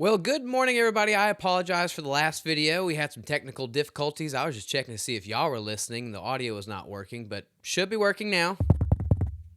Well, good morning, everybody. I apologize for the last video. We had some technical difficulties. I was just checking to see if y'all were listening. The audio was not working, but should be working now.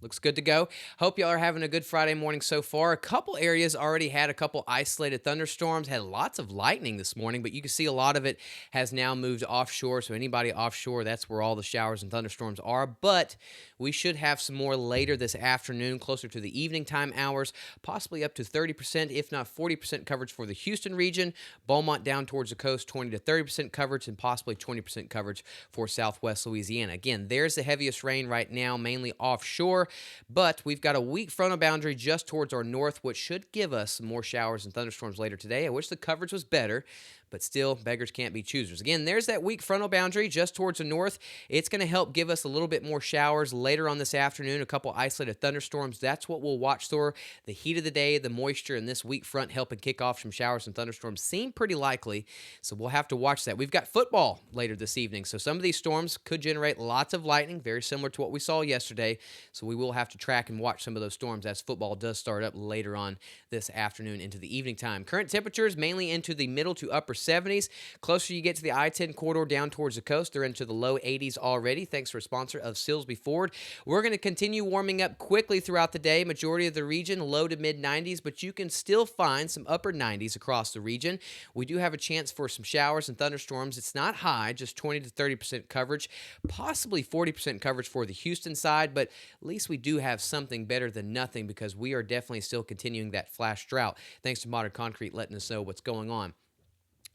Looks good to go. Hope y'all are having a good Friday morning so far. A couple areas already had a couple isolated thunderstorms, had lots of lightning this morning, but you can see a lot of it has now moved offshore. So anybody offshore, that's where all the showers and thunderstorms are. But we should have some more later this afternoon, closer to the evening time hours, possibly up to 30%, if not 40% coverage for the Houston region. Beaumont down towards the coast, 20 to 30% coverage, and possibly 20% coverage for southwest Louisiana. Again, there's the heaviest rain right now, mainly offshore. But we've got a weak frontal boundary just towards our north, which should give us some more showers and thunderstorms later today. I wish the coverage was better, but still, beggars can't be choosers. Again, there's that weak frontal boundary just towards the north. It's going to help give us a little bit more showers later on this afternoon, a couple isolated thunderstorms. That's what we'll watch for. The heat of the day, the moisture, and this weak front helping kick off some showers and thunderstorms seem pretty likely, so we'll have to watch that. We've got football later this evening, so some of these storms could generate lots of lightning, very similar to what we saw yesterday, so we will have to track and watch some of those storms as football does start up later on this afternoon into the evening time. Current temperatures mainly into the middle to upper 70s. Closer you get to the I-10 corridor down towards the coast, they're into the low 80s already, thanks to a sponsor of Silsby Ford. We're going to continue warming up quickly throughout the day. Majority of the region, low to mid 90s, but you can still find some upper 90s across the region. We do have a chance for some showers and thunderstorms. It's not high, just 20 to 30% coverage, possibly 40% coverage for the Houston side, but at least we do have something better than nothing because we are definitely still continuing that flash drought, thanks to Modern Concrete letting us know what's going on.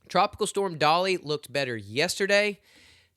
Tropical Storm Dolly looked better yesterday.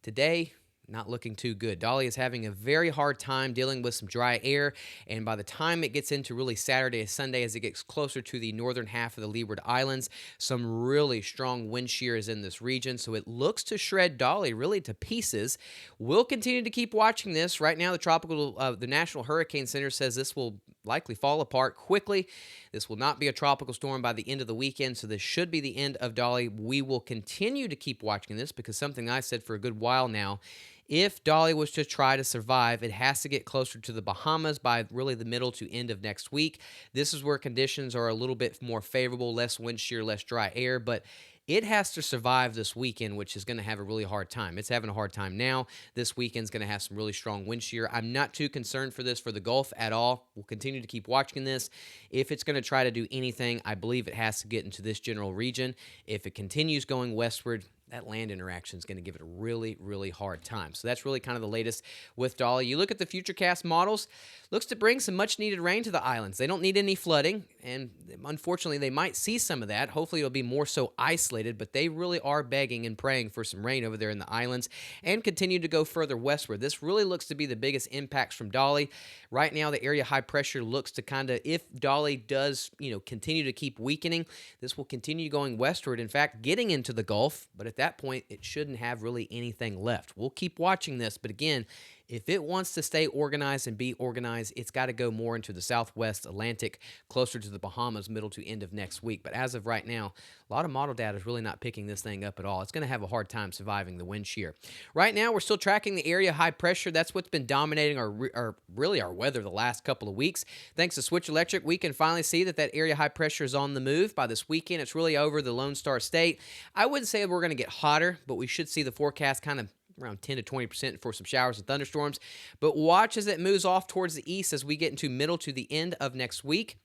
Today, not looking too good. Dolly is having a very hard time dealing with some dry air, and by the time it gets into really Saturday and Sunday, as it gets closer to the northern half of the Leeward Islands, some really strong wind shear is in this region, so it looks to shred Dolly really to pieces. We'll continue to keep watching this. Right now, the National Hurricane Center says this will likely fall apart quickly. This will not be a tropical storm by the end of the weekend, so this should be the end of Dolly. We will continue to keep watching this because something I said for a good while now, if Dolly was to try to survive, it has to get closer to the Bahamas by really the middle to end of next week. This is where conditions are a little bit more favorable, less wind shear, less dry air, but it has to survive this weekend, which is going to have a really hard time. It's having a hard time now. This weekend's going to have some really strong wind shear. I'm not too concerned for this for the Gulf at all. We'll continue to keep watching this. If it's going to try to do anything, I believe it has to get into this general region. If it continues going westward, that land interaction is going to give it a really, really hard time. So that's really kind of the latest with Dolly. You look at the Futurecast models, looks to bring some much-needed rain to the islands. They don't need any flooding, and unfortunately, they might see some of that. Hopefully, it'll be more so isolated, but they really are begging and praying for some rain over there in the islands and continue to go further westward. This really looks to be the biggest impacts from Dolly. Right now, the area high pressure looks to kind of, if Dolly does, continue to keep weakening, this will continue going westward. In fact, getting into the Gulf, but at that point, it shouldn't have really anything left. We'll keep watching this, but again, if it wants to stay organized and be organized, it's got to go more into the southwest Atlantic, closer to the Bahamas, middle to end of next week. But as of right now, a lot of model data is really not picking this thing up at all. It's going to have a hard time surviving the wind shear. Right now, we're still tracking the area high pressure. That's what's been dominating our weather the last couple of weeks. Thanks to Switch Electric, we can finally see that area high pressure is on the move. By this weekend, it's really over the Lone Star State. I wouldn't say we're going to get hotter, but we should see the forecast kind of around 10 to 20% for some showers and thunderstorms. But watch as it moves off towards the east as we get into middle to the end of next week.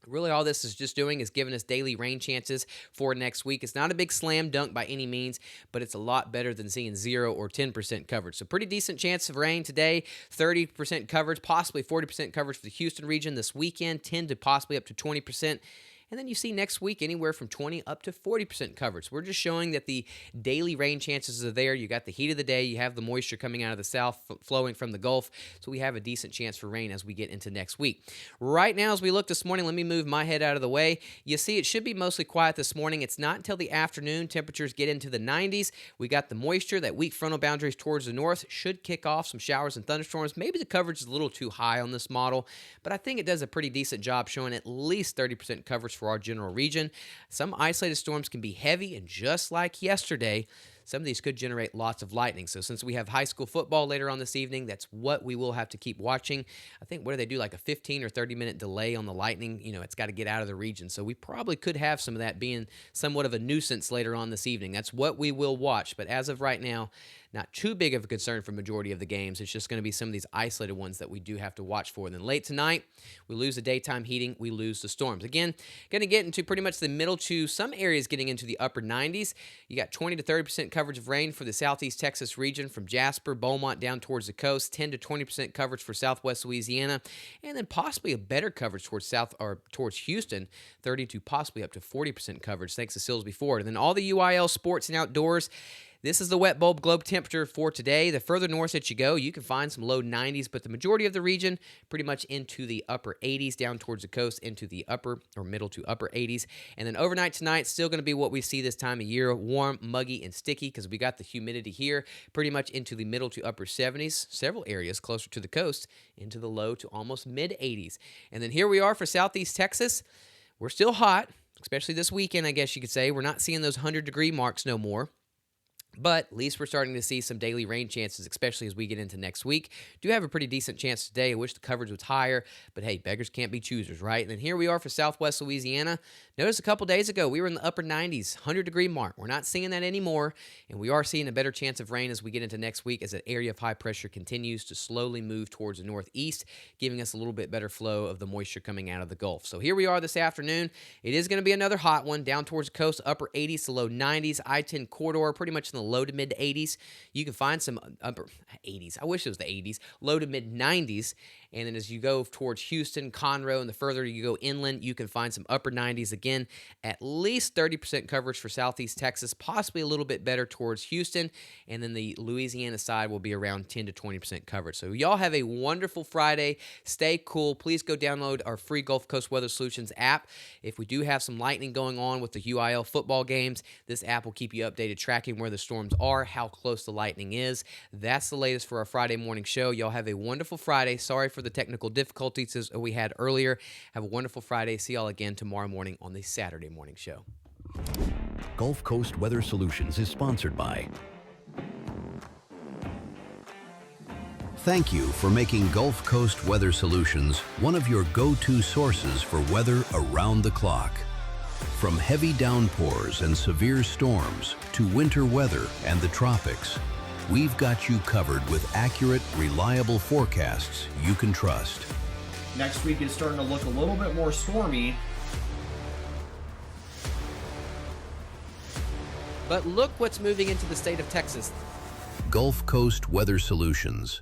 Really, all this is just doing is giving us daily rain chances for next week. It's not a big slam dunk by any means, but it's a lot better than seeing 0 or 10% coverage. So pretty decent chance of rain today, 30% coverage, possibly 40% coverage for the Houston region this weekend, 10 to possibly up to 20%. And then you see next week anywhere from 20 up to 40% coverage. We're just showing that the daily rain chances are there. You got the heat of the day. You have the moisture coming out of the south flowing from the Gulf. So we have a decent chance for rain as we get into next week. Right now, as we look this morning, let me move my head out of the way. You see, it should be mostly quiet this morning. It's not until the afternoon. Temperatures get into the 90s. We got the moisture. That weak frontal boundaries towards the north should kick off some showers and thunderstorms. Maybe the coverage is a little too high on this model, but I think it does a pretty decent job showing at least 30% coverage for our general region. Some isolated storms can be heavy, and just like yesterday, some of these could generate lots of lightning. So since we have high school football later on this evening, that's what we will have to keep watching. I think, what do they do, like a 15 or 30-minute delay on the lightning? It's got to get out of the region. So we probably could have some of that being somewhat of a nuisance later on this evening. That's what we will watch. But as of right now, not too big of a concern for majority of the games. It's just going to be some of these isolated ones that we do have to watch for. And then late tonight, we lose the daytime heating, we lose the storms. Again, going to get into pretty much the middle to some areas getting into the upper 90s. You got 20 to 30% coverage of rain for the southeast Texas region from Jasper, Beaumont down towards the coast, 10 to 20% coverage for southwest Louisiana, and then possibly a better coverage towards Houston, 30 to possibly up to 40% coverage thanks to Silsbee Ford. And then all the UIL sports and outdoors. This is the wet bulb globe temperature for today. The further north that you go, you can find some low 90s, but the majority of the region pretty much into the upper 80s, down towards the coast into the upper or middle to upper 80s. And then overnight tonight, still going to be what we see this time of year, warm, muggy, and sticky because we got the humidity here pretty much into the middle to upper 70s, several areas closer to the coast into the low to almost mid 80s. And then here we are for southeast Texas. We're still hot, especially this weekend, I guess you could say. We're not seeing those 100-degree marks no more. But at least we're starting to see some daily rain chances, especially as we get into next week. Do have a pretty decent chance today. I wish the coverage was higher, but hey, beggars can't be choosers, right? And then here we are for southwest Louisiana. Notice a couple days ago, we were in the upper 90s, 100-degree mark. We're not seeing that anymore, and we are seeing a better chance of rain as we get into next week as that area of high pressure continues to slowly move towards the northeast, giving us a little bit better flow of the moisture coming out of the Gulf. So here we are this afternoon. It is going to be another hot one down towards the coast, upper 80s to low 90s, I-10 corridor, pretty much in the low to mid 80s. You can find some upper 80s. I wish it was the 80s. Low to mid 90s. And then as you go towards Houston, Conroe, and the further you go inland, you can find some upper 90s again. At least 30% coverage for southeast Texas, possibly a little bit better towards Houston. And then the Louisiana side will be around 10 to 20% coverage. So y'all have a wonderful Friday. Stay cool. Please go download our free Gulf Coast Weather Solutions app. If we do have some lightning going on with the UIL football games, this app will keep you updated, tracking where the storms are, how close the lightning is. That's the latest for our Friday morning show. Y'all have a wonderful Friday. Sorry for the technical difficulties as we had earlier. Have a wonderful Friday. See y'all again tomorrow morning on the Saturday morning show. Gulf Coast Weather Solutions is sponsored by. Thank you for making Gulf Coast Weather Solutions one of your go-to sources for weather around the clock. From heavy downpours and severe storms to winter weather and the tropics, we've got you covered with accurate, reliable forecasts you can trust. Next week is starting to look a little bit more stormy. But look what's moving into the state of Texas. Gulf Coast Weather Solutions.